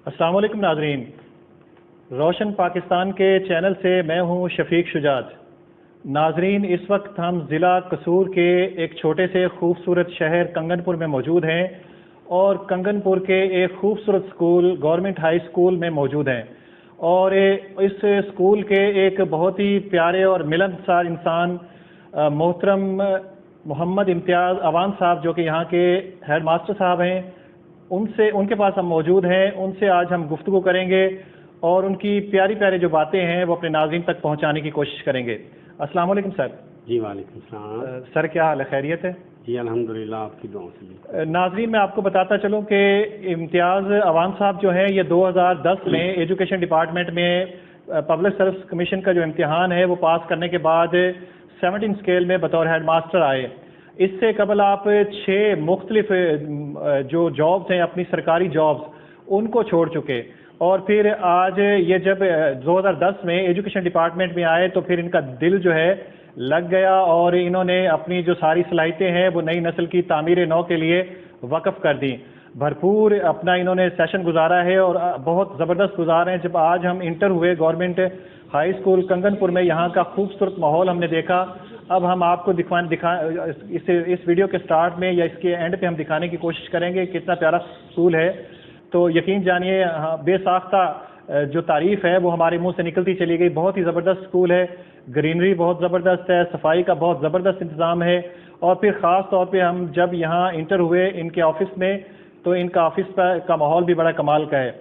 السلام علیکم ناظرین، روشن پاکستان کے چینل سے میں ہوں شفیق شجاعت۔ ناظرین، اس وقت ہم ضلع قصور کے ایک چھوٹے سے خوبصورت شہر کنگن پور میں موجود ہیں اور کنگن پور کے ایک خوبصورت سکول گورنمنٹ ہائی سکول میں موجود ہیں، اور اس سکول کے ایک بہت ہی پیارے اور ملنسار انسان محترم محمد امتیاز اوان صاحب، جو کہ یہاں کے ہیڈ ماسٹر صاحب ہیں، ان کے پاس ہم موجود ہیں۔ ان سے آج ہم گفتگو کریں گے اور ان کی پیاری پیاری جو باتیں ہیں وہ اپنے ناظرین تک پہنچانے کی کوشش کریں گے۔ السلام علیکم سر۔ جی وعلیکم السلام سر، کیا حال ہے؟ خیریت ہے؟ جی الحمدللہ، آپ کی دعاؤں سے۔ ناظرین، میں آپ کو بتاتا چلوں کہ امتیاز اوان صاحب جو ہیں، یہ 2010 میں ایجوکیشن ڈپارٹمنٹ میں پبلک سروس کمیشن کا جو امتحان ہے وہ پاس کرنے کے بعد 17 اسکیل میں بطور ہیڈ ماسٹر آئے۔ اس سے قبل آپ 6 مختلف جو جابز ہیں، اپنی سرکاری جابز، ان کو چھوڑ چکے، اور پھر آج یہ جب 2010 میں ایجوکیشن ڈپارٹمنٹ میں آئے تو پھر ان کا دل جو ہے لگ گیا، اور انہوں نے اپنی جو ساری صلاحیتیں ہیں وہ نئی نسل کی تعمیر نو کے لیے وقف کر دیں۔ بھرپور اپنا انہوں نے سیشن گزارا ہے اور بہت زبردست گزارے ہیں۔ جب آج ہم انٹر ہوئے گورنمنٹ ہائی اسکول کنگن پور میں، یہاں کا خوبصورت ماحول ہم نے دیکھا۔ اب ہم آپ کو اس ویڈیو کے سٹارٹ میں یا اس کے اینڈ پہ ہم دکھانے کی کوشش کریں گے کتنا پیارا اسکول ہے۔ تو یقین جانیے، بے ساختہ جو تعریف ہے وہ ہمارے منہ سے نکلتی چلی گئی۔ بہت ہی زبردست اسکول ہے، گرینری بہت زبردست ہے، صفائی کا بہت زبردست انتظام ہے، اور پھر خاص طور پہ ہم جب یہاں انٹر ہوئے ان کے آفس میں تو ان کا آفس کا ماحول بھی بڑا کمال کا ہے۔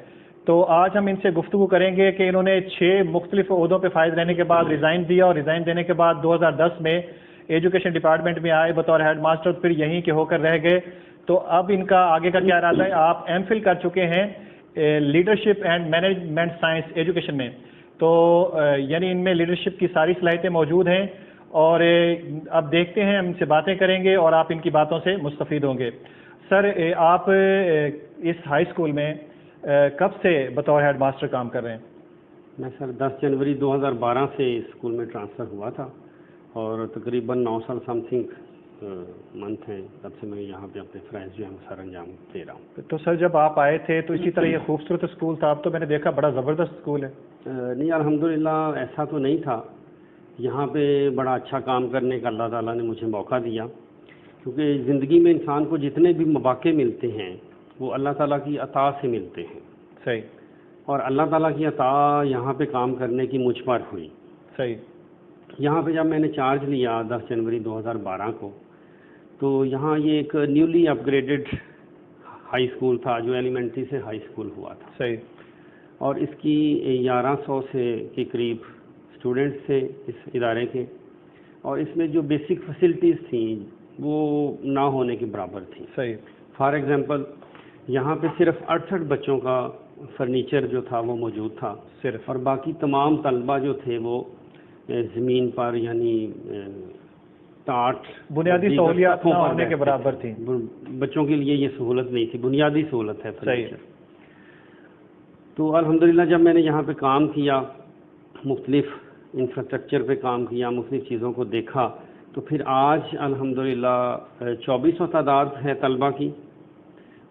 تو آج ہم ان سے گفتگو کریں گے کہ انہوں نے 6 مختلف عہدوں پہ فائز رہنے کے بعد ریزائن دیا، اور ریزائن دینے کے بعد 2010 میں ایجوکیشن ڈپارٹمنٹ میں آئے بطور ہیڈ ماسٹر، پھر یہیں کے ہو کر رہ گئے۔ تو اب ان کا آگے کا کیا ارادہ ہے؟ آپ ایم فل کر چکے ہیں leadership and management science education میں، تو یعنی ان میں لیڈرشپ کی ساری صلاحیتیں موجود ہیں، اور اب دیکھتے ہیں، ہم ان سے باتیں کریں گے اور آپ ان کی باتوں سے مستفید ہوں گے۔ سر، آپ اس ہائی اسکول میں کب سے بطور ہیڈ ماسٹر کام کر رہے ہیں؟ میں سر 10 جنوری 2012 سے اسکول میں ٹرانسفر ہوا تھا، اور تقریباً 9 سال سم تھنگ منتھ ہیں تب سے میں یہاں پہ اپنے فرائض جو ہیں سر انجام دے رہا ہوں۔ تو سر، جب آپ آئے تھے تو اسی طرح یہ خوبصورت اسکول تھا؟ اب تو میں نے دیکھا بڑا زبردست اسکول ہے۔ نہیں، الحمدللہ ایسا تو نہیں تھا۔ یہاں پہ بڑا اچھا کام کرنے کا اللہ تعالیٰ نے مجھے موقع دیا، کیونکہ زندگی میں انسان کو جتنے بھی مواقع ملتے ہیں وہ اللہ تعالیٰ کی عطا سے ملتے ہیں۔ صحیح۔ اور اللہ تعالیٰ کی عطا یہاں پہ کام کرنے کی مجھ پر ہوئی۔ صحیح۔ یہاں پہ جب میں نے چارج لیا 10 جنوری 2012 کو، تو یہاں یہ ایک نیولی اپ گریڈڈ ہائی اسکول تھا جو ایلیمنٹری سے ہائی اسکول ہوا تھا۔ صحیح۔ اور اس کی 1100 کے قریب اسٹوڈنٹس تھے اس ادارے کے، اور اس میں جو بیسک فیسلٹیز تھیں وہ نہ ہونے کے برابر تھیں۔ صحیح۔ فار ایگزامپل، یہاں پہ صرف 68 بچوں کا فرنیچر جو تھا وہ موجود تھا صرف، اور باقی تمام طلبہ جو تھے وہ زمین پر، یعنی ٹاٹ، بنیادی سہولیات نہ ہونے کے برابر تھی۔ بچوں کے لیے یہ سہولت نہیں تھی، بنیادی سہولت ہے صحیح۔ تو الحمدللہ جب میں نے یہاں پہ کام کیا، مختلف انفراسٹرکچر پہ کام کیا، مختلف چیزوں کو دیکھا، تو پھر آج الحمدللہ 2400 تعداد ہے طلبہ کی،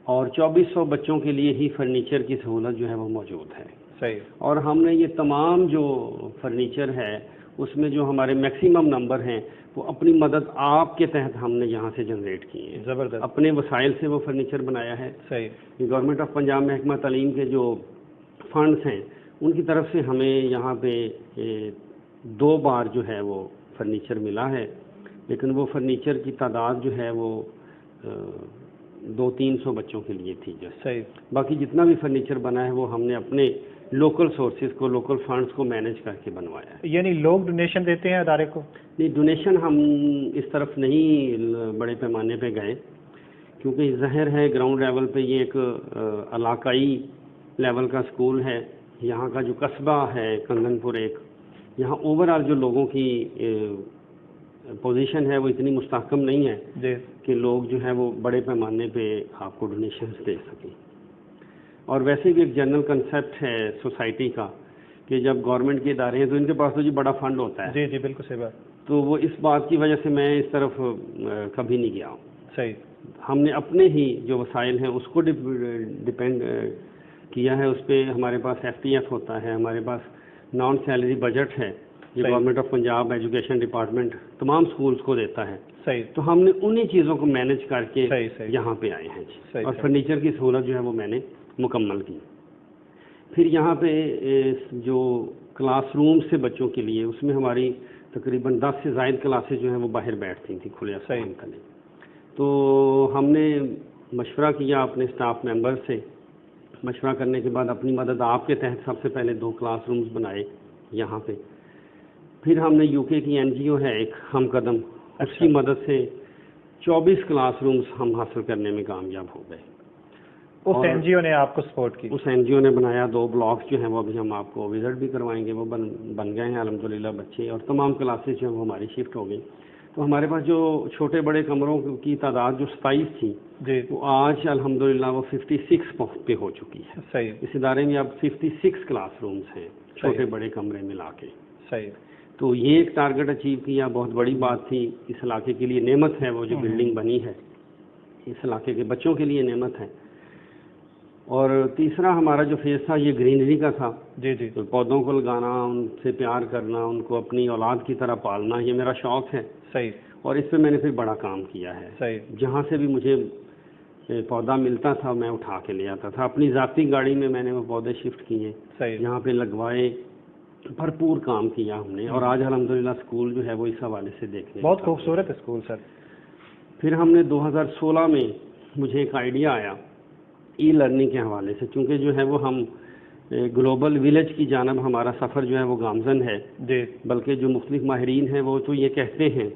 اور 2400 بچوں کے لیے ہی فرنیچر کی سہولت جو ہے وہ موجود ہے۔ صحیح۔ اور ہم نے یہ تمام جو فرنیچر ہے اس میں جو ہمارے میکسیمم نمبر ہیں وہ اپنی مدد آپ کے تحت ہم نے یہاں سے جنریٹ کیے ہیں۔ زبردست۔ اپنے وسائل سے وہ فرنیچر بنایا ہے۔ صحیح۔ گورنمنٹ آف پنجاب محکمہ تعلیم کے جو فنڈز ہیں ان کی طرف سے ہمیں یہاں پہ 2 بار جو ہے وہ فرنیچر ملا ہے، لیکن وہ فرنیچر کی تعداد جو ہے وہ 200-300 بچوں کے لیے تھی۔ صحیح۔ باقی جتنا بھی فرنیچر بنا ہے وہ ہم نے اپنے لوکل سورسز کو، لوکل فنڈز کو مینیج کر کے بنوایا ہے۔ یعنی لوگ ڈونیشن دیتے ہیں ادارے کو؟ نہیں، ڈونیشن ہم اس طرف نہیں بڑے پیمانے پہ گئے، کیونکہ ظاہر ہے گراؤنڈ لیول پہ یہ ایک علاقائی لیول کا اسکول ہے۔ یہاں کا جو قصبہ ہے کنگن پور، ایک یہاں اوورآل جو لوگوں کی پوزیشن ہے وہ اتنی مستحکم نہیں ہے جی کہ لوگ جو ہے وہ بڑے پیمانے پہ آپ کو ڈونیشنز دے سکیں۔ اور ویسے بھی ایک جنرل کنسیپٹ ہے سوسائٹی کا کہ جب گورنمنٹ کے ادارے ہیں تو ان کے پاس تو جی بڑا فنڈ ہوتا ہے۔ جی جی بالکل صحیح بات۔ تو وہ اس بات کی وجہ سے میں اس طرف کبھی نہیں گیا ہوں۔ صحیح۔ ہم نے اپنے ہی جو وسائل ہیں اس کو کیا ہے اس پہ ہمارے پاس FTF ہوتا ہے, ہمارے پاس نان سیلری بجٹ ہے, یہ government of Punjab education department تمام سکولز کو دیتا ہے. صحیح. تو ہم نے انہی چیزوں کو مینیج کر کے صحیح یہاں پہ آئے ہیں جی, اور صحیح. فرنیچر کی سہولت جو ہے وہ میں نے مکمل کی. پھر یہاں پہ جو کلاس روم سے بچوں کے لیے, اس میں ہماری تقریباً 10 سے زائد کلاسز جو ہیں وہ باہر بیٹھتی تھیں کھلے آسمان تلے. تو ہم نے مشورہ کیا اپنے اسٹاف ممبر سے, مشورہ کرنے کے بعد اپنی مدد آپ کے تحت سب سے پہلے 2 کلاس رومز بنائے یہاں پہ. پھر ہم نے UK کی NGO ہے ایک ہم قدم, اس کی مدد سے 24 کلاس رومز ہم حاصل کرنے میں کامیاب ہو گئے. اس NGO نے آپ کو سپورٹ کی؟ اس NGO نے بنایا. 2 بلاکس جو ہیں وہ ابھی ہم آپ کو وزٹ بھی کروائیں گے, وہ بن گئے ہیں الحمدللہ بچے, اور تمام کلاسز جو ہیں وہ ہماری شفٹ ہو گئی. تو ہمارے پاس جو چھوٹے بڑے کمروں کی تعداد جو 27 تھی جی, وہ آج الحمدللہ وہ 56 پہ ہو چکی ہے. صحیح. اس ادارے میں اب 56 کلاس رومز ہیں چھوٹے بڑے کمرے ملا کے. صحیح. تو یہ ایک ٹارگٹ اچیو کیا, بہت بڑی بات تھی. اس علاقے کے لیے نعمت ہے وہ جو بلڈنگ بنی ہے, اس علاقے کے بچوں کے لیے نعمت ہے. اور تیسرا ہمارا جو فیز تھا یہ گرینری کا تھا. جی جی. تو پودوں کو لگانا, ان سے پیار کرنا, ان کو اپنی اولاد کی طرح پالنا, یہ میرا شوق ہے. صحیح. اور اس پہ میں نے پھر بڑا کام کیا ہے. صحیح. جہاں سے بھی مجھے پودا ملتا تھا میں اٹھا کے لے آتا تھا. اپنی ذاتی گاڑی میں نے وہ پودے شفٹ کیے, صحیح. یہاں پہ لگوائے, بھرپور کام کیا ہم نے. اور آج الحمدللہ اسکول جو ہے وہ اس حوالے سے دیکھنے بہت خوبصورت اسکول سر. پھر ہم نے 2016 میں مجھے ایک آئیڈیا آیا ای لرننگ کے حوالے سے, چونکہ جو ہے وہ ہم گلوبل ویلیج کی جانب ہمارا سفر جو ہے وہ گامزن ہے. جی. بلکہ جو مختلف ماہرین ہیں وہ تو یہ کہتے ہیں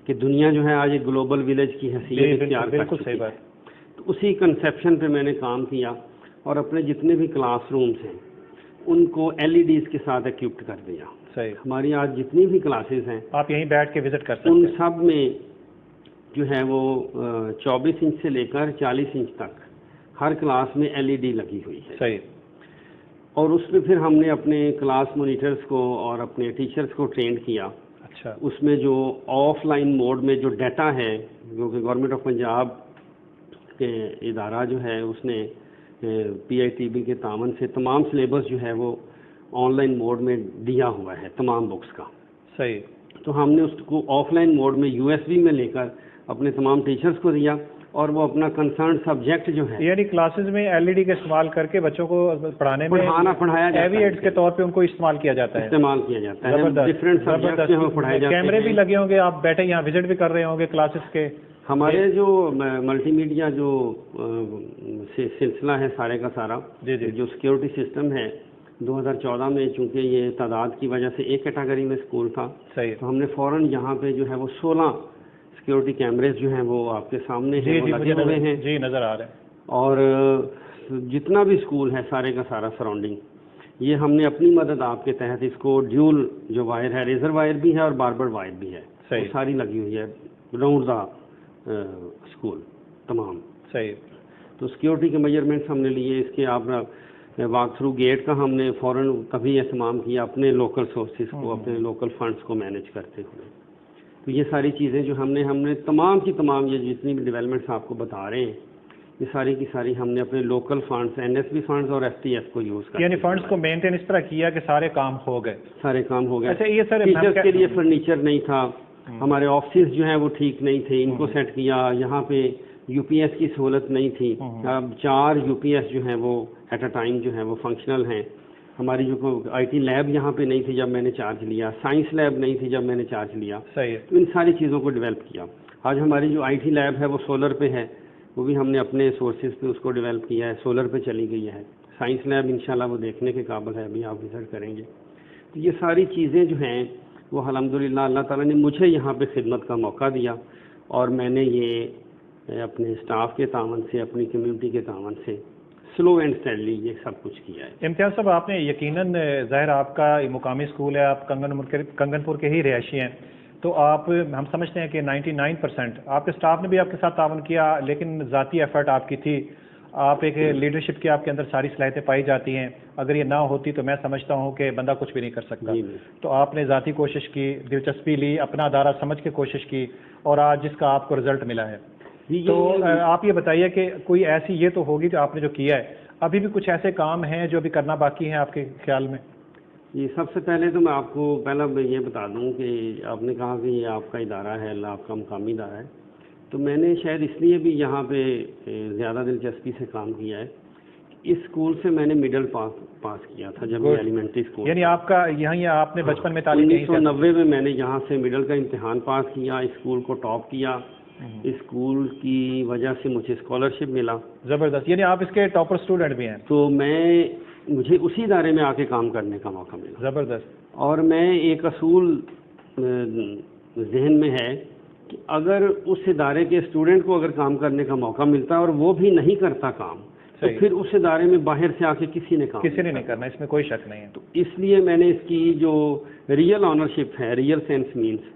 کہ دنیا جو ہے آج ایک گلوبل ویلیج کی حیثیت اختیار کر چکی ہے. تو اسی کنسیپشن پہ میں نے کام کیا, اور اپنے جتنے بھی کلاس رومز ہیں ان کو LEDs کے ساتھ ایکوپڈ کر دیا. صحیح. ہماری آج جتنی بھی کلاسز ہیں آپ یہیں بیٹھ کے وزٹ کر سکتے ہیں. ان سب میں جو ہے وہ 24 انچ سے لے کر 40 انچ تک ہر کلاس میں LED لگی ہوئی ہے. صحیح. اور اس میں پھر ہم نے اپنے کلاس مانیٹرز کو اور اپنے ٹیچرز کو ٹرینڈ کیا. اچھا. اس میں جو آف لائن موڈ میں جو ڈیٹا ہے, جو کہ گورنمنٹ آف پنجاب کے ادارہ جو ہے اس نے PITB کے تعاون سے تمام سلیبس جو ہے وہ آن لائن موڈ میں دیا ہوا ہے تمام بکس کا. صحیح. تو ہم نے اس کو آف لائن موڈ میں USB میں لے کر اپنے تمام ٹیچرز کو دیا, اور وہ اپنا کنسرن سبجیکٹ جو ہے یعنی کلاسز میں LED کا استعمال کر کے بچوں کو پڑھایا جاتا ہے. ایڈز کے طور پہ ان کو استعمال کیا جاتا ہے. ڈفرینٹ سبجیکٹس میں پڑھائے جاتے ہیں. کیمرے بھی لگے ہوں گے, آپ بیٹھے یہاں وزٹ بھی کر رہے ہوں گے کلاسز کے. ہمارے جو ملٹی میڈیا جو سلسلہ ہے سارے کا سارا, جو سیکیورٹی سسٹم ہے 2014 میں, چونکہ یہ تعداد کی وجہ سے ایک کیٹیگری میں اسکول تھا, تو ہم نے فوراً یہاں پہ جو ہے وہ 16 سیکیورٹی کیمریز جو ہیں وہ آپ کے سامنے ہیں, وہ لگے ہوئے ہیں. جی نظر آ رہے ہیں. اور جتنا بھی اسکول ہے سارے کا سارا سراؤنڈنگ, یہ ہم نے اپنی مدد آپ کے تحت اس کو ڈیول جو وائر ہے, ریزر وائر بھی ہے اور باربر وائر بھی ہے, وہ ساری لگی ہوئی ہے راؤنڈ دا اسکول تمام. صحیح. تو سیکیورٹی کے میجرمنٹس ہم نے لیے. اس کے آپ واک تھرو گیٹ کا ہم نے فوراً تبھی اہتمام کیا اپنے لوکل سورسز کو, اپنے لوکل فنڈس کو مینیج کرتے ہوئے. تو یہ ساری چیزیں جو ہم نے تمام کی تمام یہ جتنی بھی ڈیولپمنٹس آپ کو بتا رہے ہیں یہ ساری کی ساری ہم نے اپنے لوکل فنڈس, NSB فنڈس اور FTF کو یوز کر, یعنی فنڈس کو مینٹین اس طرح کیا کہ سارے کام ہو گئے. اچھا, یہ سر ٹیچرس کے لیے فرنیچر نہیں تھا, ہمارے آفسز جو ہیں وہ ٹھیک نہیں تھے, ان کو سیٹ کیا. یہاں پہ UPS کی سہولت نہیں تھی, اب 4 UPS جو ہیں وہ ایٹ اے ٹائم جو ہیں وہ فنکشنل ہیں. ہماری جو IT لیب یہاں پہ نہیں تھی جب میں نے چارج لیا, سائنس لیب نہیں تھی جب میں نے چارج لیا. صحیح. تو ان ساری چیزوں کو ڈیولپ کیا. آج ہماری جو IT لیب ہے وہ سولر پہ ہے, وہ بھی ہم نے اپنے سورسز پہ اس کو ڈیولپ کیا ہے, سولر پہ چلی گئی ہے. سائنس لیب انشاءاللہ وہ دیکھنے کے قابل ہے, ابھی آپ وزٹ کریں گے. تو یہ ساری چیزیں جو ہیں وہ الحمدللہ اللہ تعالیٰ نے مجھے یہاں پہ خدمت کا موقع دیا, اور میں نے یہ اپنے اسٹاف کے تعاون سے, اپنی کمیونٹی کے تعاون سے سلو اینڈ اسٹیڈلی یہ سب کچھ کیا ہے. امتیاز صاحب, آپ نے یقیناً ظاہر آپ کا مقامی اسکول ہے, آپ کنگن پور کے ہی رہائشی ہیں, تو آپ ہم سمجھتے ہیں کہ 99% آپ کے اسٹاف نے بھی آپ کے ساتھ تعاون کیا, لیکن ذاتی ایفرٹ آپ کی تھی. آپ ایک لیڈرشپ کی آپ کے اندر ساری صلاحیتیں پائی جاتی ہیں, اگر یہ نہ ہوتی تو میں سمجھتا ہوں کہ بندہ کچھ بھی نہیں کر سکتا. تو آپ نے ذاتی کوشش کی, دلچسپی لی, اپنا ادارہ سمجھ کے کوشش کی, اور آج جس کا آپ کو رزلٹ ملا ہے. تو آپ یہ بتائیے کہ کوئی ایسی یہ تو ہوگی جو آپ نے جو کیا ہے, ابھی بھی کچھ ایسے کام ہیں جو ابھی کرنا باقی ہیں آپ کے خیال میں؟ جی، سب سے پہلے تو میں آپ کو پہلا یہ بتا دوں کہ آپ نے کہا کہ یہ آپ کا ادارہ ہے، آپ کا مقامی ادارہ ہے، تو میں نے شاید اس لیے بھی یہاں پہ زیادہ دلچسپی سے کام کیا ہے. اس اسکول سے میں نے مڈل پاس کیا تھا جب میں ایلیمنٹری اسکول، یعنی آپ کا یہیں آپ نے بچپن میں تعلیم یہیں سے؟ 1990 میں میں نے یہاں سے مڈل کا امتحان پاس کیا، اسکول کو ٹاپ کیا. اسکول کی وجہ سے مجھے اسکالرشپ ملا. زبردست، یعنی آپ اس کے ٹاپر اسٹوڈنٹ بھی ہیں؟ تو مجھے اسی ادارے میں آ کے کام کرنے کا موقع ملا. زبردست. اور میں ایک اصول ذہن میں ہے کہ اگر اس ادارے کے اسٹوڈنٹ کو اگر کام کرنے کا موقع ملتا ہے اور وہ بھی نہیں کرتا کام، تو پھر اس ادارے میں باہر سے آ کے کسی نے نہیں کرنا، اس میں کوئی شک نہیں ہے. تو اس لیے میں نے اس کی جو ریئل آنرشپ ہے، ریئل سینس مینس،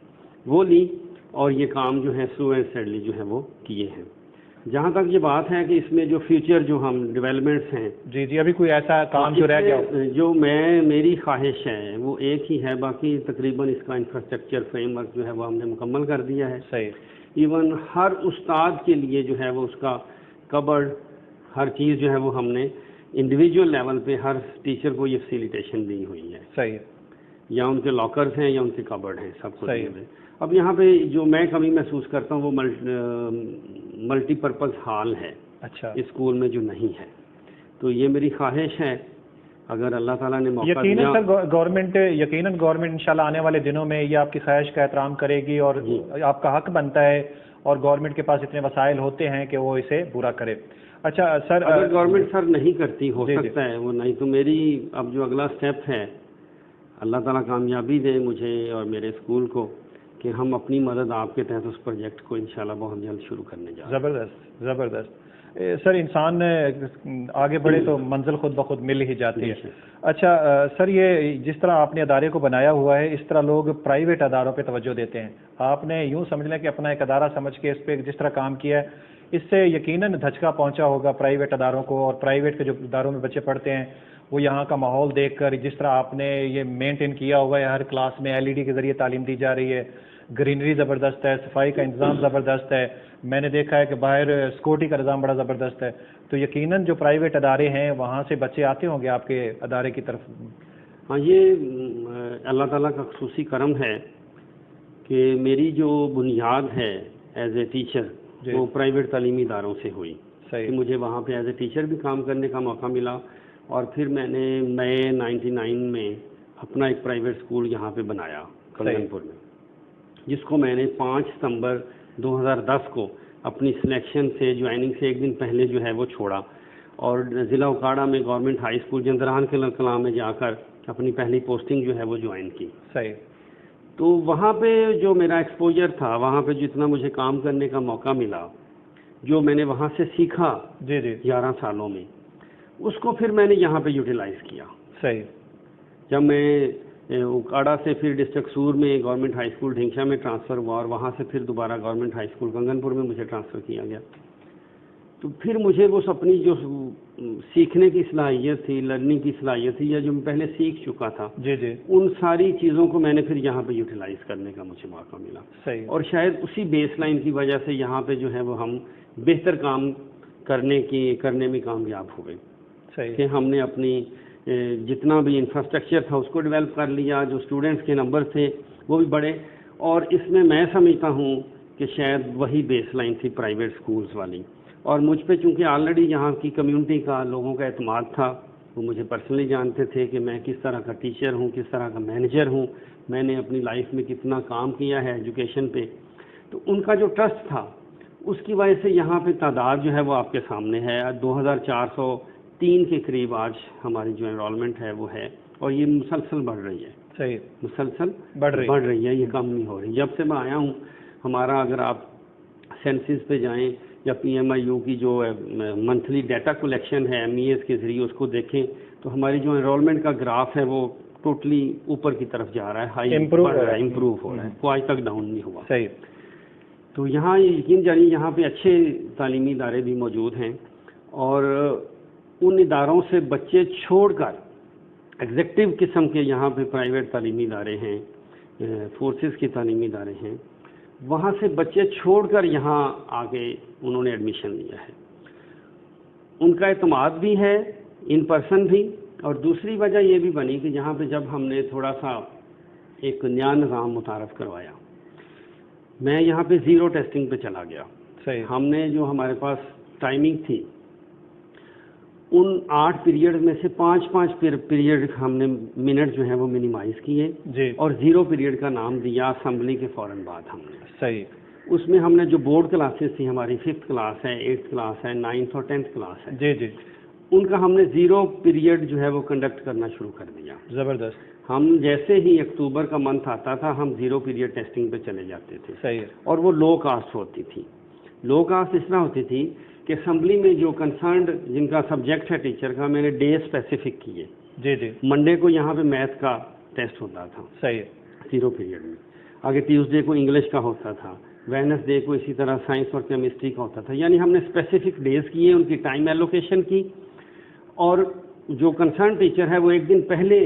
وہ لی اور یہ کام جو ہے سلو اینڈ اسٹڈلی جو ہے وہ کیے ہیں. جہاں تک یہ بات ہے کہ اس میں جو فیوچر جو ہم ڈیولپمنٹس ہیں، جی ابھی کوئی ایسا کام جو رہ گیا جو میری خواہش ہے وہ ایک ہی ہے، باقی تقریباً اس کا انفراسٹرکچر فریم ورک جو ہے وہ ہم نے مکمل کر دیا ہے. صحیح. ایون ہر استاد کے لیے جو ہے وہ اس کا کبرڈ، ہر چیز جو ہے وہ ہم نے انڈیویجول لیول پہ ہر ٹیچر کو یہ فیسیلیٹیشن دی ہوئی ہے. صحیح. یا ان کے لاکرز ہیں یا ان کے کبرڈ ہیں، سب کو دیے ہوئے. اب یہاں پہ جو میں کمی محسوس کرتا ہوں وہ ملٹی پرپز ہال ہے. اچھا. اسکول میں جو نہیں ہے، تو یہ میری خواہش ہے اگر اللہ تعالیٰ نے موقع دیا. یقیناً گورنمنٹ انشاءاللہ آنے والے دنوں میں یہ آپ کی خواہش کا احترام کرے گی اور آپ کا حق بنتا ہے، اور گورنمنٹ کے پاس اتنے وسائل ہوتے ہیں کہ وہ اسے پورا کرے. اچھا سر، اگر گورنمنٹ سر نہیں کرتی، ہو سکتا ہے وہ نہیں، تو میری اب جو اگلا سٹیپ ہے، اللہ تعالیٰ کامیابی دے مجھے اور میرے اسکول کو کہ ہم اپنی مدد آپ کے تحت اس پروجیکٹ کو انشاءاللہ بہت جلد شروع کرنے جا رہے ہیں. زبردست زبردست. سر انسان آگے بڑھے تو منزل خود بخود مل ہی جاتی ہے. اچھا سر، یہ جس طرح آپ نے ادارے کو بنایا ہوا ہے، اس طرح لوگ پرائیویٹ اداروں پہ توجہ دیتے ہیں. آپ نے یوں سمجھ لیں کہ اپنا ایک ادارہ سمجھ کے اس پہ جس طرح کام کیا ہے، اس سے یقیناً دھچکا پہنچا ہوگا پرائیویٹ اداروں کو، اور پرائیویٹ کے جو اداروں میں بچے پڑھتے ہیں وہ یہاں کا ماحول دیکھ کر جس طرح آپ نے یہ مینٹین کیا ہوا ہے، ہر کلاس میں LED کے ذریعے تعلیم دی جا رہی ہے، گرینری زبردست ہے، صفائی کا انتظام زبردست ہے، میں نے دیکھا ہے کہ باہر سیکورٹی کا نظام بڑا زبردست ہے. تو یقیناً جو پرائیویٹ ادارے ہیں وہاں سے بچے آتے ہوں گے آپ کے ادارے کی طرف. ہاں، یہ اللہ تعالیٰ کا خصوصی کرم ہے کہ میری جو بنیاد ہے ایز اے ٹیچر وہ پرائیویٹ تعلیمی اداروں سے ہوئی. صحیح. مجھے وہاں پہ ایز اے ٹیچر بھی کام کرنے کا موقع ملا، اور پھر میں نے مئی 99 میں اپنا ایک پرائیویٹ اسکول یہاں پہ بنایا کنگن پور میں، جس کو میں نے 5 ستمبر 2010 کو اپنی سلیکشن سے، جوائننگ سے ایک دن پہلے جو ہے وہ چھوڑا، اور ضلع اکاڑا میں گورنمنٹ ہائی اسکول جندران کے کلام میں جا کر اپنی پہلی پوسٹنگ جو ہے وہ جوائن کی. صحیح. تو وہاں پہ جو میرا ایکسپوجر تھا، وہاں پہ جتنا مجھے کام کرنے کا موقع ملا، جو میں نے وہاں سے سیکھا 11 سالوں میں، اس کو پھر میں نے یہاں پہ یوٹیلائز کیا. صحیح. جب میں اکاڑا سے پھر ڈسٹرکٹ سور میں گورنمنٹ ہائی اسکول ڈھینچا میں ٹرانسفر ہوا، اور وہاں سے پھر دوبارہ گورنمنٹ ہائی اسکول کنگن پور میں مجھے ٹرانسفر کیا گیا. تو پھر مجھے وہ اپنی جو سیکھنے کی صلاحیت تھی، لرننگ کی صلاحیت تھی، یا جو میں پہلے سیکھ چکا تھا، ان ساری چیزوں کو میں نے پھر یہاں پہ یوٹیلائز کرنے کا مجھے موقع ملا. صحیح. اور شاید اسی بیس لائن کی وجہ سے یہاں پہ جو ہے وہ ہم بہتر کام کرنے میں کامیاب ہوئے. صحیح. کہ ہم نے اپنی جتنا بھی انفراسٹرکچر تھا اس کو ڈیولپ کر لیا، جو اسٹوڈنٹس کے نمبر تھے وہ بھی بڑھے، اور اس میں سمجھتا ہوں کہ شاید وہی بیس لائن تھی پرائیویٹ اسکولز والی. اور مجھ پہ چونکہ آلریڈی یہاں کی کمیونٹی کا، لوگوں کا اعتماد تھا، وہ مجھے پرسنلی جانتے تھے کہ میں کس طرح کا ٹیچر ہوں، کس طرح کا مینیجر ہوں، میں نے اپنی لائف میں کتنا کام کیا ہے ایجوکیشن پہ. تو ان کا جو ٹرسٹ تھا اس کی وجہ سے یہاں پہ تعداد جو ہے وہ آپ کے سامنے ہے. 2403 کے قریب آج ہماری جو انرولمنٹ ہے وہ ہے، اور یہ مسلسل بڑھ رہی ہے. صحیح. مسلسل بڑھ رہی ہے، یہ کم نہیں ہو رہی. جب سے میں آیا ہوں، ہمارا اگر آپ سینسز پہ جائیں یا PMIU کی جو منتھلی ڈیٹا کلیکشن ہے MES کے ذریعے اس کو دیکھیں، تو ہماری جو انرولمنٹ کا گراف ہے وہ ٹوٹلی اوپر کی طرف جا رہا ہے، ہائی امپروو ہو رہا ہے، وہ آج تک ڈاؤن نہیں ہوا. صحیح. تو یہاں یقین جانیے یہاں پہ اچھے تعلیمی ادارے بھی موجود ہیں، اور ان اداروں سے بچے چھوڑ کر ایگزیکٹو قسم کے یہاں پہ پرائیویٹ تعلیمی ادارے ہیں، فورسز کے تعلیمی ادارے ہیں، وہاں سے بچے چھوڑ کر یہاں آ کے انہوں نے ایڈمیشن لیا ہے. ان کا اعتماد بھی ہے ان پرسن بھی، اور دوسری وجہ یہ بھی بنی کہ یہاں پہ جب ہم نے تھوڑا سا ایک نیا نظام متعارف کروایا، میں یہاں پہ زیرو ٹیسٹنگ پہ چلا گیا. صحیح. ہم نے جو ہمارے پاس ٹائمنگ تھی ان 8 پیریڈ میں سے 5 پیریڈ ہم نے منٹ جو ہیں وہ منیمائز کیے جی. اور 0 پیریڈ کا نام دیا اسمبلی کے فوراً بعد. ہم نے صحیح. اس میں ہم نے جو بورڈ کلاسز تھیں، ہماری 5th کلاس ہے، 8th کلاس ہے، 9th اور 10th کلاس ہے، جی جی، ان کا ہم نے 0 پیریڈ جو ہے وہ کنڈکٹ کرنا شروع کر دیا. زبردست. ہم جیسے ہی اکتوبر کا منتھ آتا تھا ہم 0 پیریڈ ٹیسٹنگ پہ چلے جاتے تھے. صحیح ہے. اور وہ لو کاسٹ ہوتی تھی. لو کاسٹ اس طرح ہوتی تھی کہ اسمبلی میں جو کنسرنڈ جن کا سبجیکٹ ہے ٹیچر کا، میں نے ڈے اسپیسیفک کیے. جی جی. منڈے کو یہاں پہ میتھ کا ٹیسٹ ہوتا تھا صحیح ہے. 0 پیریڈ میں. آگے ٹیوزڈے کو انگلش کا ہوتا تھا، وینسڈے کو اسی طرح سائنس اور کیمسٹری کا ہوتا تھا. یعنی ہم نے اسپیسیفک ڈیز کیے، ان کی ٹائم ایلوکیشن کی، اور جو کنسرن ٹیچر ہے وہ ایک دن پہلے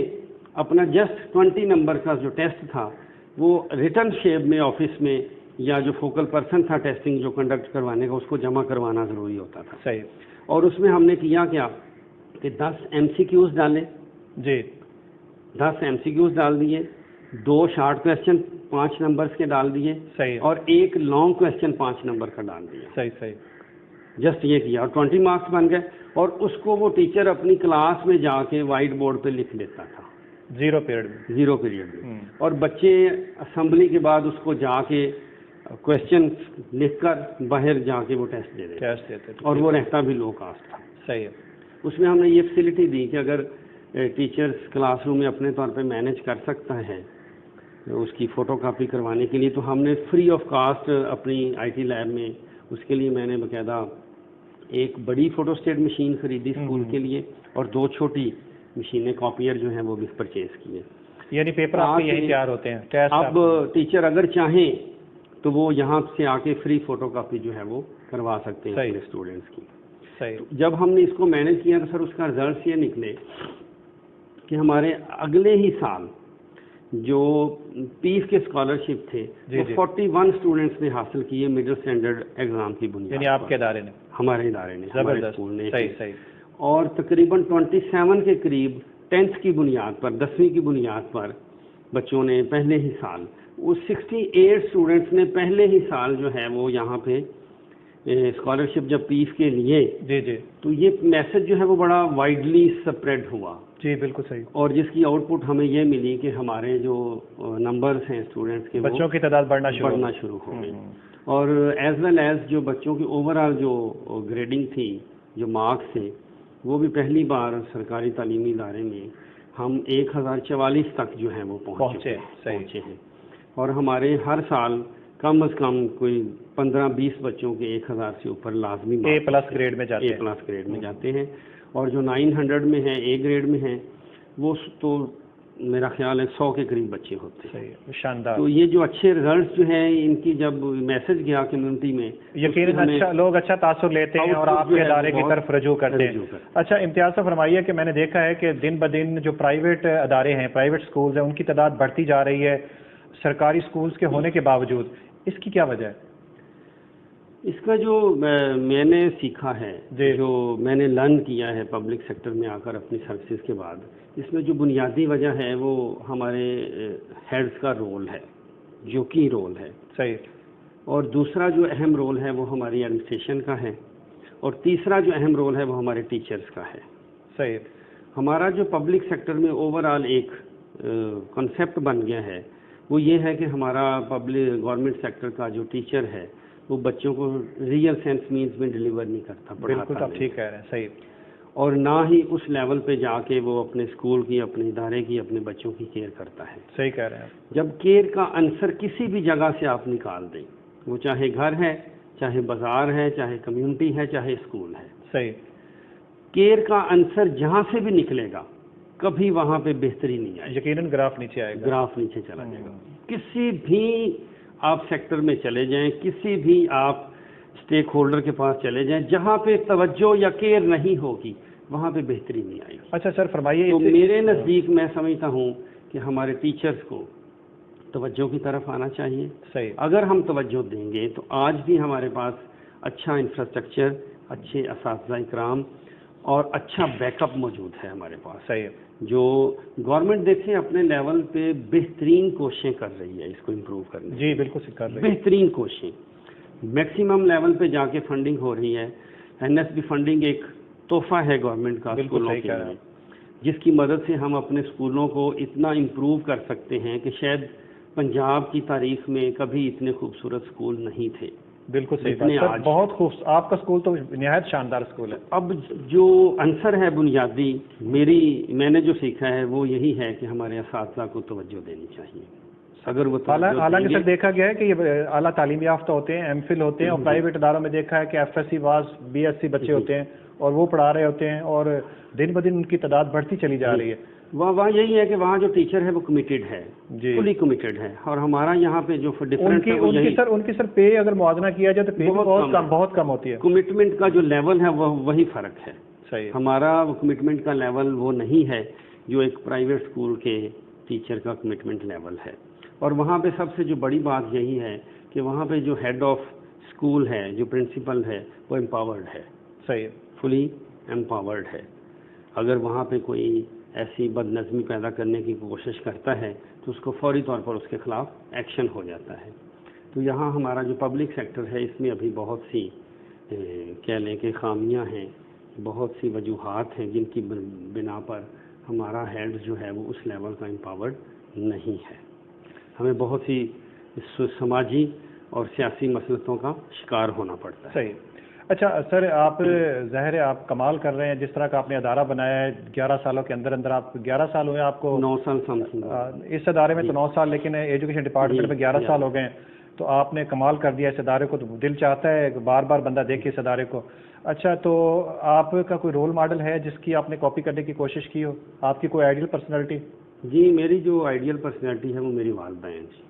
اپنا جسٹ 20 نمبر کا جو ٹیسٹ تھا وہ ریٹرن شیپ میں آفس میں، یا جو فوکل پرسن تھا ٹیسٹنگ جو کنڈکٹ کروانے کا، اس کو جمع کروانا ضروری ہوتا تھا. صحیح. اور اس میں ہم نے کیا کہ 10 MCQs ڈالے. جی. 10 MCQs ڈال دیے، 2 شارٹ کویسچن 5 نمبرز کے ڈال دیے، صحیح. اور 1 لانگ کویسچن 5 نمبر کا ڈال دیا. صحیح صحیح. جسٹ یہ کیا اور 20 مارکس بن گئے. اور اس کو وہ ٹیچر اپنی کلاس میں جا کے وائٹ بورڈ پہ لکھ لیتا تھا 0 پیریڈ میں. 0 پیریڈ میں. اور بچے اسمبلی کے بعد اس کو جا کے کویسچن لکھ کر باہر جا کے وہ ٹیسٹ دے دیتے تھے، اور وہ رہتا بھی لو کاسٹ تھا. صحیح ہے. اس میں ہم نے یہ فیسلٹی دی کہ اگر ٹیچرز کلاس روم میں اپنے طور پہ مینیج کر سکتا ہے اس کی فوٹو کاپی کروانے کے لیے، تو ہم نے فری آف کاسٹ اپنی IT لیب میں اس کے لیے میں نے باقاعدہ ایک بڑی فوٹو اسٹیٹ مشین خریدی اسکول کے لیے، اور 2 چھوٹی مشینیں کاپیئر جو ہیں وہ بھی پرچیز کیے. یعنی پیپر آپ کے یہیں تیار ہوتے ہیں؟ اب ٹیچر اگر چاہیں تو وہ یہاں سے آ کے فری فوٹو کاپی جو ہے وہ کروا سکتے ہیں اپنے اسٹوڈنٹس کی. صحیح. جب ہم نے اس کو مینیج کیا تو سر اس کا رزلٹس یہ نکلے کہ ہمارے اگلے ہی سال جو پیس کے اسکالرشپ تھے وہ 41 اسٹوڈنٹس نے حاصل کیے مڈل اسٹینڈرڈ ایگزام کی بنیاد. یعنی آپ کے ادارے نے؟ ہمارے ادارے نے، ہمارے اسکول نے. صحیح صحیح. اور تقریباً 27 کے قریب 10th کی بنیاد پر، 10ویں کی بنیاد پر بچوں نے پہلے ہی سال، وہ 68 اسٹوڈنٹس نے پہلے ہی سال جو ہے وہ یہاں پہ اسکالرشپ جب پیس کے لیے. جی جی. تو یہ میسج جو ہے وہ بڑا وائڈلی اسپریڈ ہوا. جی بالکل صحیح. اور جس کی آؤٹ پٹ ہمیں یہ ملی کہ ہمارے جو نمبرز ہیں اسٹوڈنٹس کے، بچوں کی تعداد بڑھنا شروع ہو گئی. اور ایز ویل ایز جو بچوں کی اوور آل جو گریڈنگ تھی، جو مارکس تھے، وہ بھی پہلی بار سرکاری تعلیمی ادارے میں ہم 1044 تک جو ہیں وہ پہنچے ہیں. اور ہمارے ہر سال کم از کم کوئی 15-20 بچوں کے 1000 سے اوپر لازمی A+ گریڈ میں جاتے ہیں. اور جو 900 میں ہیں، A گریڈ میں ہیں، وہ تو میرا خیال ہے 100 کے قریب بچے ہوتے ہیں. شاندار. تو یہ جو اچھے رزلٹس جو ہیں ان کی جب میسج گیا کمیونٹی میں، یقیناً لوگ اچھا تاثر لیتے ہیں اور آپ کے ادارے کی طرف رجوع کرتے ہیں. اچھا امتیاز صاحب فرمائیے کہ میں نے دیکھا ہے کہ دن بدن جو پرائیویٹ ادارے ہیں، پرائیویٹ سکولز ہیں، ان کی تعداد بڑھتی جا رہی ہے سرکاری سکولز کے ہونے کے باوجود. اس کی کیا وجہ ہے؟ اس کا جو میں نے سیکھا ہے، جو میں نے لرن کیا ہے پبلک سیکٹر میں آ کر اپنی سروسز کے بعد، اس میں جو بنیادی وجہ ہے وہ ہمارے ہیڈز کا رول ہے، جو کی رول ہے. صحیح. اور دوسرا جو اہم رول ہے وہ ہماری ایڈمنسٹریشن کا ہے. اور تیسرا جو اہم رول ہے وہ ہمارے ٹیچرز کا ہے. صحیح. ہمارا جو پبلک سیکٹر میں اوور آل ایک کنسیپٹ بن گیا ہے وہ یہ ہے کہ ہمارا گورنمنٹ سیکٹر کا جو ٹیچر ہے وہ بچوں کو ریئل سینس مینس میں ڈیلیور نہیں کرتا، بالکل آپ ٹھیک کہہ رہے ہیں. صحیح. اور نہ ہی اس لیول پہ جا کے وہ اپنے اسکول کی، اپنے ادارے کی، اپنے بچوں کی کیئر کرتا ہے. صحیح کہہ رہے ہیں. جب کیئر کا عنصر کسی بھی جگہ سے آپ نکال دیں، وہ چاہے گھر ہے، چاہے بازار ہے، چاہے کمیونٹی ہے، چاہے اسکول ہے، صحیح، کیئر کا عنصر جہاں سے بھی نکلے گا کبھی وہاں پہ بہتری نہیں آئے گی. یقیناً گراف نیچے آئے گا، گراف نیچے چلا جائے گا. کسی بھی آپ سیکٹر میں چلے جائیں، کسی بھی آپ اسٹیک ہولڈر کے پاس چلے جائیں، جہاں پہ توجہ یا کیئر نہیں ہوگی وہاں پہ بہتری نہیں آئے گی. اچھا سر فرمائیے. تو میرے نزدیک میں سمجھتا ہوں کہ ہمارے ٹیچرز کو توجہ کی طرف آنا چاہیے. صحیح. اگر ہم توجہ دیں گے تو آج بھی ہمارے پاس اچھا انفراسٹرکچر، اچھے اساتذہ اکرام اور اچھا بیک اپ موجود ہے ہمارے پاس. صحیح ہے. جو گورنمنٹ دیکھیں اپنے لیول پہ بہترین کوششیں کر رہی ہے اس کو امپروو کرنے. جی بالکل کر رہی ہے. بہترین کوششیں میکسیمم لیول پہ جا کے فنڈنگ ہو رہی ہے. این ایس بی فنڈنگ ایک تحفہ ہے گورنمنٹ کا اسکولوں کے لیے، جس کی مدد سے ہم اپنے اسکولوں کو اتنا امپروو کر سکتے ہیں کہ شاید پنجاب کی تاریخ میں کبھی اتنے خوبصورت اسکول نہیں تھے. بالکل صحیح بات سر، بہت خوبصورت. آپ کا اسکول تو نہایت شاندار اسکول ہے. اب جو عنصر ہے بنیادی میں نے جو سیکھا ہے وہ یہی ہے کہ ہمارے اساتذہ کو توجہ دینی چاہیے. اگر وہ حالانکہ سر دیکھا گیا ہے کہ یہ اعلیٰ تعلیم یافتہ ہوتے ہیں، ایم فل ہوتے ہیں، اور پرائیویٹ اداروں میں دیکھا ہے کہ ایف ایس سی واس بی ایس سی بچے ہوتے ہیں اور وہ پڑھا رہے ہوتے ہیں، اور دن بدن ان کی تعداد بڑھتی چلی جا رہی ہے. وہاں یہی ہے کہ وہاں جو ٹیچر ہے وہ کمیٹیڈ ہے، فلی کمیٹیڈ ہے. اور ہمارا یہاں پہ جو ڈفرینس ہے ان کی سر پے اگر موازنہ کیا جائے تو پے بہت کم ہوتی ہے. کمٹمنٹ کا جو لیول ہے وہی فرق ہے. صحیح. ہمارا کمٹمنٹ کا لیول وہ نہیں ہے جو ایک پرائیویٹ اسکول کے ٹیچر کا کمٹمنٹ لیول ہے. اور وہاں پہ سب سے جو بڑی بات یہی ہے کہ وہاں پہ جو ہیڈ آف اسکول ہے، جو پرنسپل ہے، وہ امپاورڈ ہے. صحیح. فلی امپاورڈ ہے. اگر وہاں پہ کوئی ایسی بد نظمی پیدا کرنے کی کوشش کرتا ہے تو اس کو فوری طور پر اس کے خلاف ایکشن ہو جاتا ہے. تو یہاں ہمارا جو پبلک سیکٹر ہے اس میں ابھی بہت سی کہہ لیں کہ خامیاں ہیں، بہت سی وجوہات ہیں جن کی بنا پر ہمارا ہیڈ جو ہے وہ اس لیول کا امپاورڈ نہیں ہے. ہمیں بہت سی سماجی اور سیاسی مسئلوں کا شکار ہونا پڑتا ہے. صحیح. اچھا سر، آپ ظاہر ہے آپ کمال کر رہے ہیں جس طرح کا آپ نے ادارہ بنایا ہے. 11 سالوں کے اندر آپ 11 سال ہوئے آپ کو؟ 9 سال سمتھنگ. اس ادارے میں تو 9 سال، لیکن ایجوکیشن ڈپارٹمنٹ میں 11 سال ہو گئے ہیں. تو آپ نے کمال کر دیا اس ادارے کو. تو دل چاہتا ہے بار بار بندہ دیکھے اس ادارے کو. اچھا، تو آپ کا کوئی رول ماڈل ہے جس کی آپ نے کاپی کرنے کی کوشش کی ہو؟ آپ کی کوئی آئیڈیل پرسنالٹی؟ جی، میری جو آئیڈیل پرسنالٹی ہے وہ میری والدہ ہیں. جی.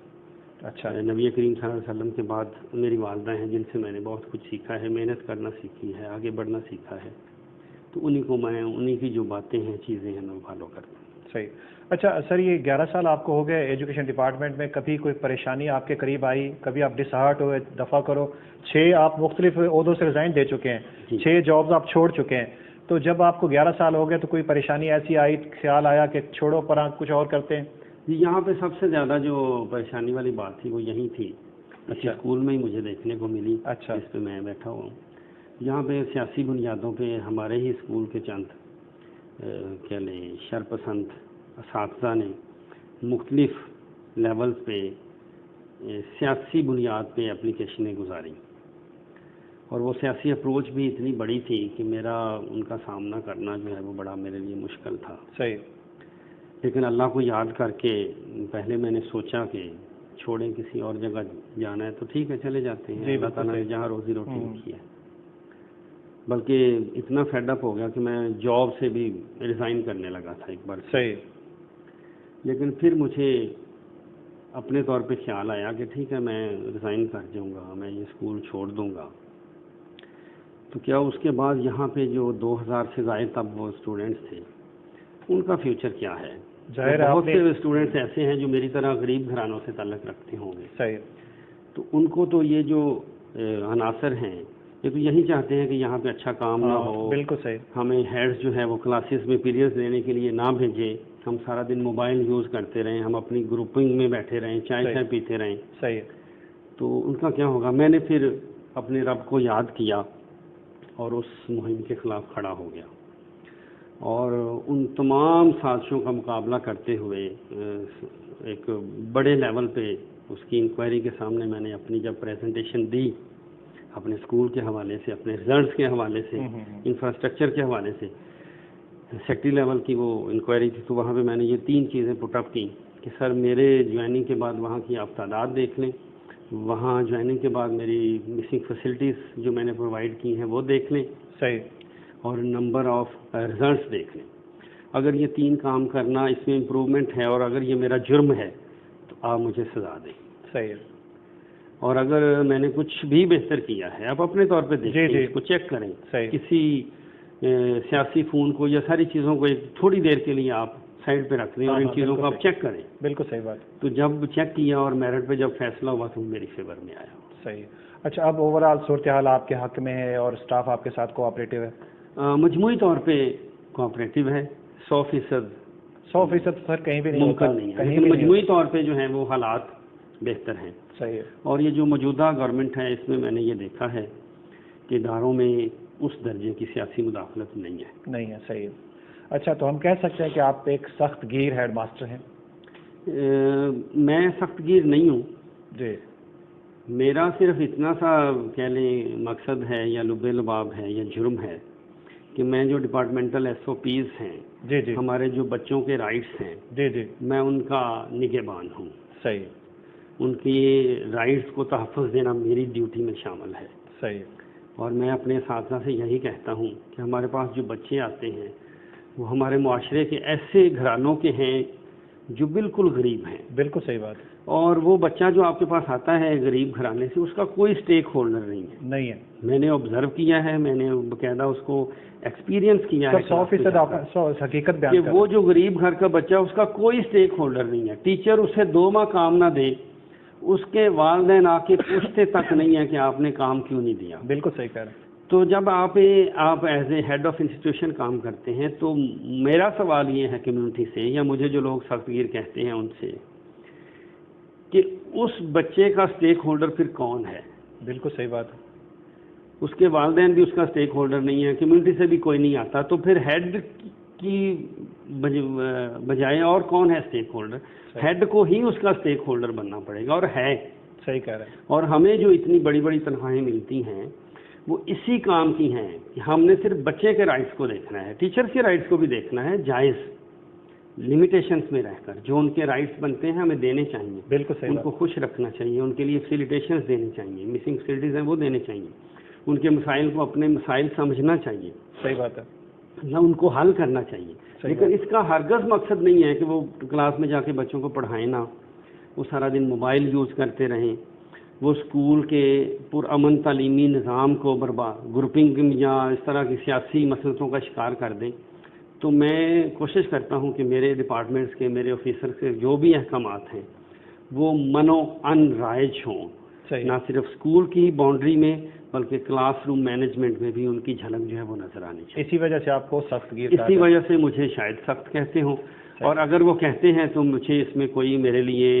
اچھا. نبی کریم صلی اللہ علیہ وسلم کے بعد میری والدہ ہیں جن سے میں نے بہت کچھ سیکھا ہے، محنت کرنا سیکھی ہے، آگے بڑھنا سیکھا ہے. تو انہی کی جو باتیں ہیں، چیزیں ہیں، میں فالو کرتا ہوں. صحیح. اچھا سر، یہ 11 سال آپ کو ہو گئے ایجوکیشن ڈپارٹمنٹ میں، کبھی کوئی پریشانی آپ کے قریب آئی؟ کبھی آپ ڈسہارٹ ہوئے؟ دفعہ کرو 6 آپ مختلف عہدوں سے ریزائن دے چکے ہیں، 6 جابز آپ چھوڑ چکے ہیں. تو جب آپ کو 11 سال ہو گئے تو کوئی پریشانی ایسی آئی، خیال آیا کہ چھوڑو پر کچھ اور کرتے ہیں؟ جی، یہاں پہ سب سے زیادہ جو پریشانی والی بات تھی وہ یہی تھی. اچھا. اسکول میں ہی مجھے دیکھنے کو ملی. اچھا. جس پہ میں بیٹھا ہوں. یہاں پہ سیاسی بنیادوں پہ ہمارے ہی اسکول کے چند کہہ لیں شرپسند اساتذہ نے مختلف لیول پہ سیاسی بنیاد پہ اپلیکیشنیں گزاری، اور وہ سیاسی اپروچ بھی اتنی بڑی تھی کہ میرا ان کا سامنا کرنا جو ہے وہ بڑا میرے لیے مشکل تھا. صحیح. لیکن اللہ کو یاد کر کے پہلے میں نے سوچا کہ چھوڑیں، کسی اور جگہ جانا ہے تو ٹھیک ہے چلے جاتے ہیں. اللہ تعالیٰ نے جہاں روزی روٹی لکھی ہے. بلکہ اتنا فیڈ اپ ہو گیا کہ میں جاب سے بھی ریزائن کرنے لگا تھا ایک بار. صحیح. لیکن پھر مجھے اپنے طور پہ خیال آیا کہ ٹھیک ہے میں ریزائن کر جاؤں گا، میں یہ اسکول چھوڑ دوں گا. تو کیا اس کے بعد یہاں پہ جو 2000 سے زائد تب وہ اسٹوڈنٹس تھے، ان کا فیوچر کیا ہے؟ بہت سے اسٹوڈنٹس ایسے ہیں جو میری طرح غریب گھرانوں سے تعلق رکھتے ہوں گے. صحیح. تو ان کو تو یہ جو عناصر ہیں یہ تو یہی چاہتے ہیں کہ یہاں پہ اچھا کام نہ ہو. بالکل صحیح. ہمیں ہیڈز جو ہے وہ کلاسز میں پیریڈز لینے کے لیے نہ بھیجے، ہم سارا دن موبائل یوز کرتے رہیں، ہم اپنی گروپنگ میں بیٹھے رہیں، چائے پیتے رہیں. صحیح. تو ان کا کیا ہوگا؟ میں نے پھر اپنے رب کو یاد کیا اور اس مہم کے خلاف کھڑا ہو گیا، اور ان تمام سازشوں کا مقابلہ کرتے ہوئے ایک بڑے لیول پہ اس کی انکوائری کے سامنے میں نے اپنی جب پریزنٹیشن دی اپنے اسکول کے حوالے سے، اپنے رزلٹس کے حوالے سے، انفراسٹرکچر کے حوالے سے، سیکٹری لیول کی وہ انکوائری تھی، تو وہاں پہ میں نے یہ 3 چیزیں پٹ اپ کی کہ سر میرے جوائننگ کے بعد وہاں کی آپ تعداد دیکھ لیں، وہاں جوائننگ کے بعد میری مسنگ فیسلٹیز جو میں نے پرووائڈ کی ہیں وہ دیکھ لیں. صحیح. اور نمبر آف ریزلٹس دیکھ لیں. اگر یہ 3 کام کرنا اس میں امپروومنٹ ہے اور اگر یہ میرا جرم ہے تو آپ مجھے سزا دیں. صحیح. اور اگر میں نے کچھ بھی بہتر کیا ہے آپ اپنے طور پہ دیکھیں، اس کو چیک کریں. صحیح. کسی سیاسی فون کو یا ساری چیزوں کو ایک تھوڑی دیر کے لیے آپ سائڈ پہ رکھ دیں اور ان چیزوں کو آپ چیک کریں. بالکل صحیح بات. تو جب چیک کیا اور میرٹ پہ جب فیصلہ ہوا تو میری فیور میں آیا. صحیح. اچھا اب اوور آل صورتحال آپ کے حق میں ہے اور اسٹاف آپ کے ساتھ کوآپریٹیو ہے؟ مجموعی طور پہ کوآپریٹیو ہے. 100% سر کہیں بھی نہیں ممکن نہیں ہے، لیکن مجموعی طور پہ جو ہیں وہ حالات بہتر ہیں. صحیح ہے. اور یہ جو موجودہ گورنمنٹ ہے اس میں نے یہ دیکھا ہے کہ اداروں میں اس درجے کی سیاسی مداخلت نہیں ہے. صحیح ہے. اچھا تو ہم کہہ سکتے ہیں کہ آپ ایک سخت گیر ہیڈ ماسٹر ہیں؟ میں سخت گیر نہیں ہوں جی. میرا صرف اتنا سا کہہ لیں مقصد ہے یا لب لباب ہے یا جرم ہے کہ میں جو ڈپارٹمنٹل SOPs ہیں جی جی ہمارے جو بچوں کے رائٹس ہیں جی جی میں ان کا نگہبان ہوں. صحیح. ان کی رائٹس کو تحفظ دینا میری ڈیوٹی میں شامل ہے. صحیح. اور میں اپنے اساتذہ سے یہی کہتا ہوں کہ ہمارے پاس جو بچے آتے ہیں وہ ہمارے معاشرے کے ایسے گھرانوں کے ہیں جو بالکل غریب ہیں. بالکل صحیح بات. اور وہ بچہ جو آپ کے پاس آتا ہے غریب گھرانے سے اس کا کوئی اسٹیک ہولڈر نہیں ہے. میں نے آبزرو کیا ہے، میں نے باقاعدہ اس کو ایکسپیرینس کیا ہے 100% حقیقت بیان کہ وہ جو غریب گھر کا بچہ اس کا کوئی اسٹیک ہولڈر نہیں ہے. ٹیچر اسے 2 ماہ کام نہ دے اس کے والدین آ کے پوچھتے تک نہیں ہے کہ آپ نے کام کیوں نہیں دیا. بالکل صحیح کہہ رہے ہیں. تو جب آپ as a head of institution کام کرتے ہیں تو میرا سوال یہ ہے کمیونٹی سے یا مجھے جو لوگ سخت گیر کہتے ہیں ان سے کہ اس بچے کا اسٹیک ہولڈر پھر کون ہے؟ بالکل صحیح بات. اس کے والدین بھی اس کا اسٹیک ہولڈر نہیں ہے، کمیونٹی سے بھی کوئی نہیں آتا، تو پھر ہیڈ کی بجائے اور کون ہے اسٹیک ہولڈر؟ ہیڈ کو ہی اس کا اسٹیک ہولڈر بننا پڑے گا. اور ہے. صحیح کہہ رہے ہیں. اور ہمیں جو اتنی بڑی بڑی تنخواہیں ملتی ہیں وہ اسی کام کی ہیں کہ ہم نے صرف بچے کے رائٹس کو دیکھنا ہے، ٹیچر کے رائٹس کو بھی دیکھنا ہے، جائز لمیٹیشنز میں رہ کر جو ان کے رائٹس بنتے ہیں ہمیں دینے چاہیے. بالکل صحیح. ان کو خوش رکھنا چاہیے، ان کے لیے فیسیلیٹیشنز دینے چاہیے، مسنگ فیسلٹیز ہیں وہ دینے چاہیے، ان کے مسائل کو اپنے مسائل سمجھنا چاہیے. صحیح بات ہے. نہ ان کو حل کرنا چاہیے. لیکن اس کا ہرگز مقصد نہیں ہے کہ وہ کلاس میں جا کے بچوں کو پڑھائیں نہ، وہ سارا دن موبائل یوز کرتے رہیں، وہ اسکول کے پرامن تعلیمی نظام کو گروپنگ یا اس طرح کی سیاسی مسلطوں کا شکار کر دیں. تو میں کوشش کرتا ہوں کہ میرے ڈپارٹمنٹس کے میرے آفیسر کے جو بھی احکامات ہیں وہ منو ان رائج ہوں. نہ صرف اسکول کی باؤنڈری میں بلکہ کلاس روم مینجمنٹ میں بھی ان کی جھلک جو ہے وہ نظر آنی چاہیے. اسی وجہ سے آپ کو سخت گیر، اسی وجہ سے مجھے شاید سخت کہتے ہوں. اور اگر وہ کہتے ہیں تو مجھے اس میں کوئی میرے لیے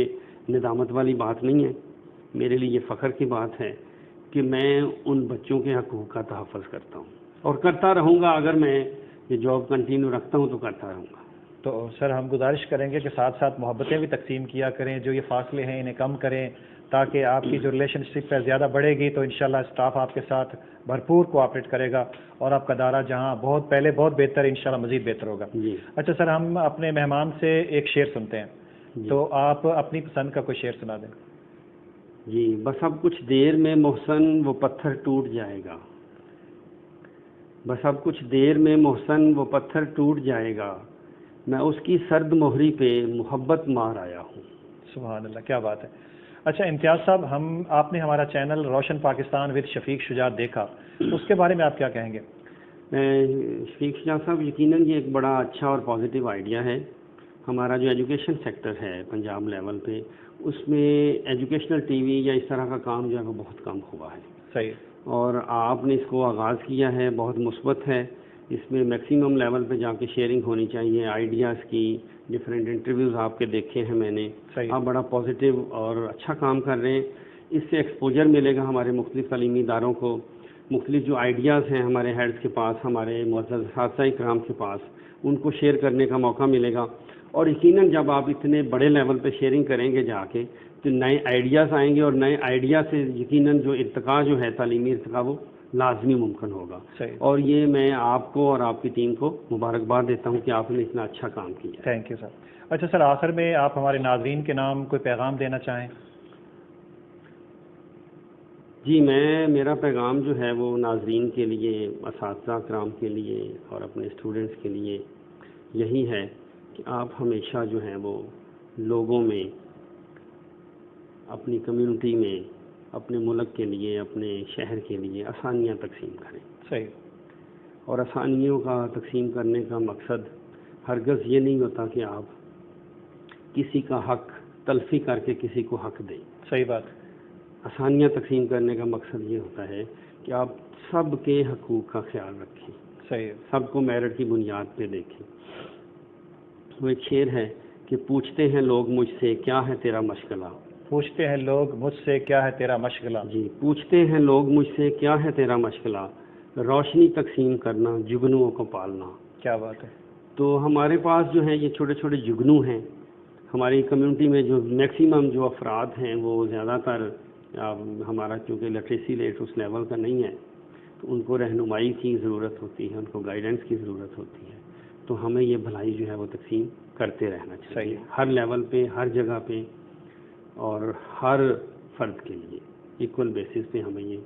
ندامت والی بات نہیں ہے. میرے لیے یہ فخر کی بات ہے کہ میں ان بچوں کے حقوق کا تحفظ کرتا ہوں اور کرتا رہوں گا. اگر میں یہ جاب کنٹینیو رکھتا ہوں تو کرتا رہوں گا. تو سر ہم گزارش کریں گے کہ ساتھ ساتھ محبتیں بھی تقسیم کیا کریں، جو یہ فاصلے ہیں انہیں کم کریں تاکہ آپ کی جو ریلیشن شپ ہے زیادہ بڑھے گی تو انشاءاللہ اسٹاف آپ کے ساتھ بھرپور کوآپریٹ کرے گا اور آپ کا ادارہ جہاں بہت پہلے بہت بہتر ہے انشاءاللہ مزید بہتر ہوگا. جی. اچھا سر ہم اپنے مہمان سے ایک شعر سنتے ہیں. تو آپ اپنی پسند کا کوئی شعر سنا دیں. جی. بس اب کچھ دیر میں محسن وہ پتھر ٹوٹ جائے گا، بس اب کچھ دیر میں محسن وہ پتھر ٹوٹ جائے گا، میں اس کی سرد مہری پہ محبت مار آیا ہوں. سبحان اللہ، کیا بات ہے. اچھا امتیاز صاحب، آپ نے ہمارا چینل روشن پاکستان ود شفیق شجاعت دیکھا، اس کے بارے میں آپ کیا کہیں گے؟ شفیق شجاعت صاحب، یقیناً یہ ایک بڑا اچھا اور پازیٹیو آئیڈیا ہے. ہمارا جو ایجوکیشن سیکٹر ہے پنجاب لیول پہ اس میں ایجوکیشنل ٹی وی یا اس طرح کا کام جو ہے وہ بہت کم ہوا ہے. صحیح. اور آپ نے اس کو آغاز کیا ہے، بہت مثبت ہے. اس میں میکسیمم لیول پہ جا کے شیئرنگ ہونی چاہیے آئیڈیاز کی. ڈفرینٹ انٹرویوز آپ کے دیکھے ہیں میں نے. آپ بڑا پازیٹیو اور اچھا کام کر رہے ہیں. اس سے ایکسپوجر ملے گا ہمارے مختلف تعلیمی اداروں کو. مختلف جو آئیڈیاز ہیں ہمارے ہیڈز کے پاس، ہمارے معزز اساتذہ اکرام کے پاس، ان کو شیئر کرنے کا موقع ملے گا. اور یقیناً جب آپ اتنے بڑے لیول پہ شیئرنگ کریں گے جا کے تو نئے آئیڈیاز آئیں گے اور نئے آئیڈیا سے یقیناً جو ارتقاء جو ہے تعلیمی ارتقاء وہ لازمی ممکن ہوگا. اور یہ میں آپ کو اور آپ کی ٹیم کو مبارکباد دیتا ہوں کہ آپ نے اتنا اچھا کام کیا. Thank you sir. اچھا سر، آخر میں آپ ہمارے ناظرین کے نام کوئی پیغام دینا چاہیں؟ جی، میرا پیغام جو ہے وہ ناظرین کے لیے، اساتذہ اکرام کے لیے اور اپنے اسٹوڈنٹس کے لیے یہی ہے کہ آپ ہمیشہ جو ہیں وہ لوگوں میں، اپنی کمیونٹی میں، اپنے ملک کے لیے، اپنے شہر کے لیے آسانیاں تقسیم کریں. صحیح. اور آسانیوں کا تقسیم کرنے کا مقصد ہرگز یہ نہیں ہوتا کہ آپ کسی کا حق تلفی کر کے کسی کو حق دیں. صحیح بات. آسانیاں تقسیم کرنے کا مقصد یہ ہوتا ہے کہ آپ سب کے حقوق کا خیال رکھیں. صحیح. سب کو میرٹ کی بنیاد پہ دیکھیں. وہ ایک شعر ہے کہ پوچھتے ہیں لوگ مجھ سے کیا ہے تیرا مشغلہ. پوچھتے ہیں لوگ مجھ سے کیا ہے تیرا مشغلہ. جی, پوچھتے ہیں لوگ مجھ سے کیا ہے تیرا مشغلہ, روشنی تقسیم کرنا جگنوؤں کو پالنا. کیا بات ہے. تو ہمارے پاس جو ہے یہ چھوٹے چھوٹے جگنو ہیں. ہماری کمیونٹی میں جو میکسیمم جو افراد ہیں وہ زیادہ تر ہمارا چونکہ لٹریسی ریٹ اس لیول کا نہیں ہے, تو ان کو رہنمائی کی ضرورت ہوتی ہے, ان کو گائیڈنس کی ضرورت ہوتی ہے. تو ہمیں یہ بھلائی جو ہے وہ تقسیم کرتے رہنا چاہیے ہر لیول پہ, ہر جگہ پہ, اور ہر فرد کے لیے ایکول بیسس پہ ہمیں یہ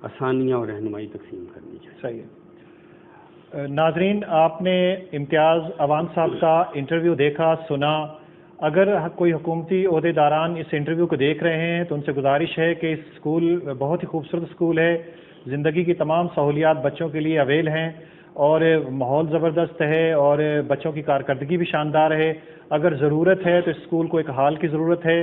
آسانیاں اور رہنمائی تقسیم کرنی چاہیے. صحیح ہے. ناظرین, آپ نے امتیاز اوان صاحب کا انٹرویو دیکھا, سنا. اگر کوئی حکومتی عہدے داران اس انٹرویو کو دیکھ رہے ہیں تو ان سے گزارش ہے کہ اس اسکول بہت ہی خوبصورت اسکول ہے, زندگی کی تمام سہولیات بچوں کے لیے اویل ہیں, اور ماحول زبردست ہے, اور بچوں کی کارکردگی بھی شاندار ہے. اگر ضرورت ہے تو اس اسکول کو ایک ہال کی ضرورت ہے,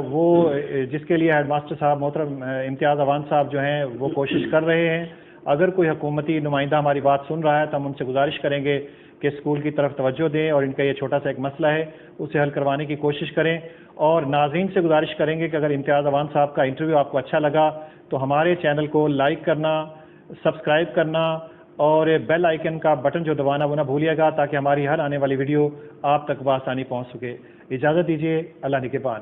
وہ جس کے لیے ہیڈ ماسٹر صاحب محترم امتیاز اوان صاحب جو ہیں وہ کوشش کر رہے ہیں. اگر کوئی حکومتی نمائندہ ہماری بات سن رہا ہے تو ہم ان سے گزارش کریں گے کہ اسکول کی طرف توجہ دیں, اور ان کا یہ چھوٹا سا ایک مسئلہ ہے اسے حل کروانے کی کوشش کریں. اور ناظرین سے گزارش کریں گے کہ اگر امتیاز اوان صاحب کا انٹرویو آپ کو اچھا لگا تو ہمارے چینل کو لائک کرنا, سبسکرائب کرنا, اور بیل آئیکن کا بٹن جو دبانا وہ نہ بھولیے گا, تاکہ ہماری ہر آنے والی ویڈیو آپ تک بآسانی پہنچ سکے. اجازت دیجیے. اللہ نگہبان.